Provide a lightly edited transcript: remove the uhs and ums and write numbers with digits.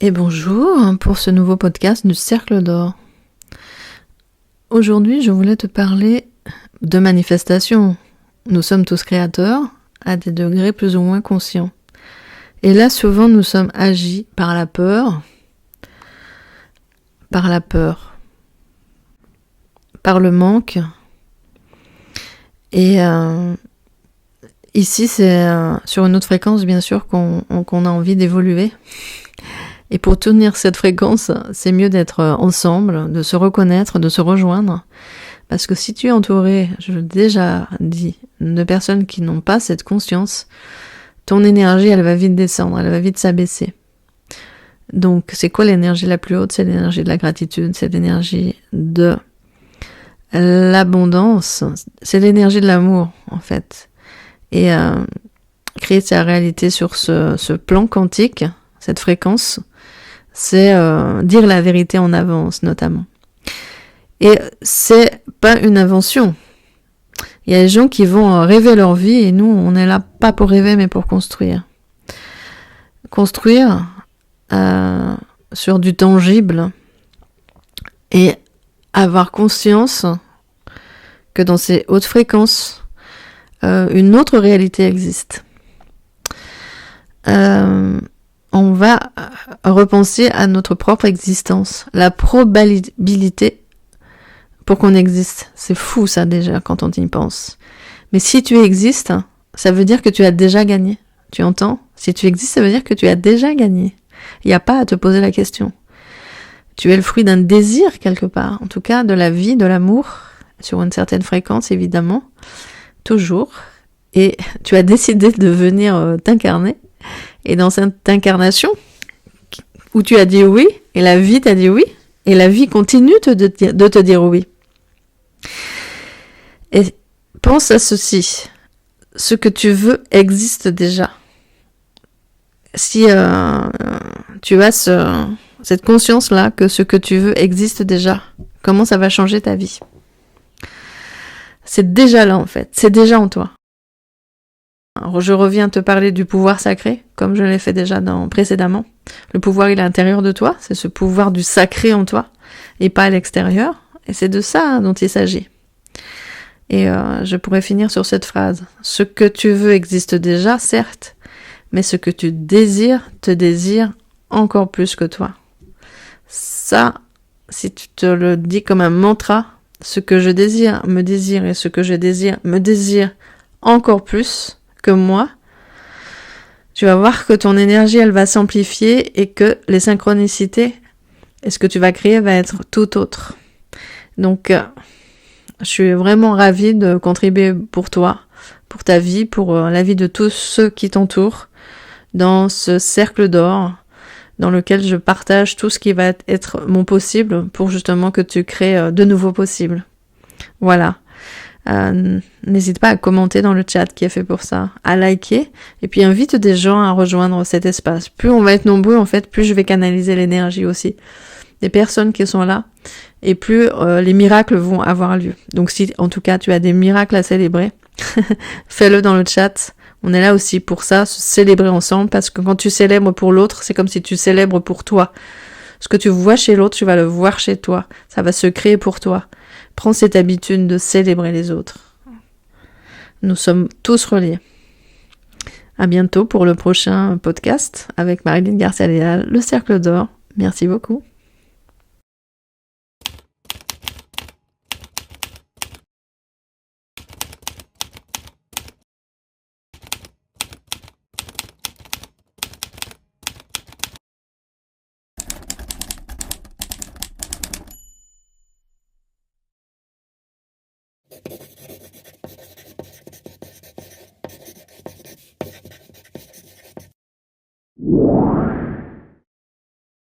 Et bonjour pour ce nouveau podcast du Cercle d'Or. Aujourd'hui, je voulais te parler de manifestation. Nous sommes tous créateurs à des degrés plus ou moins conscients. Et là, souvent, nous sommes agis par la peur, par le manque. Et ici, c'est sur une autre fréquence, bien sûr, qu'on a envie d'évoluer. Et pour tenir cette fréquence, c'est mieux d'être ensemble, de se reconnaître, de se rejoindre. Parce que si tu es entouré, je l'ai déjà dit, de personnes qui n'ont pas cette conscience, ton énergie, elle va vite descendre, elle va vite s'abaisser. Donc, c'est quoi l'énergie la plus haute ? C'est l'énergie de la gratitude, c'est l'énergie de l'abondance, c'est l'énergie de l'amour, en fait. Et créer sa réalité sur ce plan quantique, cette fréquence, c'est dire la vérité en avance, notamment. Et c'est pas une invention. Il y a des gens qui vont rêver leur vie et nous, on est là pas pour rêver, mais pour construire. Construire sur du tangible et avoir conscience que dans ces hautes fréquences, une autre réalité existe. On va repenser à notre propre existence, la probabilité pour qu'on existe. C'est fou ça déjà quand on y pense. Mais si tu existes, ça veut dire que tu as déjà gagné. Tu entends ? Si tu existes, ça veut dire que tu as déjà gagné. Il n'y a pas à te poser la question. Tu es le fruit d'un désir quelque part, en tout cas de la vie, de l'amour, sur une certaine fréquence évidemment, toujours. Et tu as décidé de venir t'incarner. Et dans cette incarnation, où tu as dit oui, et la vie t'a dit oui, et la vie continue de te dire oui. Et pense à ceci, ce que tu veux existe déjà. Si tu as cette conscience-là que ce que tu veux existe déjà, comment ça va changer ta vie ? C'est déjà là en fait, c'est déjà en toi. Alors, je reviens te parler du pouvoir sacré, comme je l'ai fait déjà précédemment. Le pouvoir, il est à l'intérieur de toi, c'est ce pouvoir du sacré en toi, et pas à l'extérieur. Et c'est de ça dont il s'agit. Et je pourrais finir sur cette phrase. Ce que tu veux existe déjà, certes, mais ce que tu désires, te désire encore plus que toi. Ça, si tu te le dis comme un mantra, ce que je désire me désire, et ce que je désire me désire encore plus que moi, tu vas voir que ton énergie, elle va s'amplifier et que les synchronicités et ce que tu vas créer va être tout autre. Donc, je suis vraiment ravie de contribuer pour toi, pour ta vie, pour la vie de tous ceux qui t'entourent, dans ce cercle d'or, dans lequel je partage tout ce qui va être mon possible pour justement que tu crées de nouveaux possibles. Voilà. N'hésite pas à commenter dans le chat qui est fait pour ça, à liker, et puis invite des gens à rejoindre cet espace. Plus on va être nombreux, en fait, plus je vais canaliser l'énergie aussi des personnes qui sont là, et plus les miracles vont avoir lieu. Donc si, en tout cas, tu as des miracles à célébrer, fais-le dans le chat. On est là aussi pour ça, se célébrer ensemble, parce que quand tu célèbres pour l'autre, c'est comme si tu célèbres pour toi. Ce que tu vois chez l'autre, tu vas le voir chez toi. Ça va se créer pour toi. Prends cette habitude de célébrer les autres. Nous sommes tous reliés. À bientôt pour le prochain podcast avec Marilyn Garcia-Léal, le Cercle d'Or. Merci beaucoup.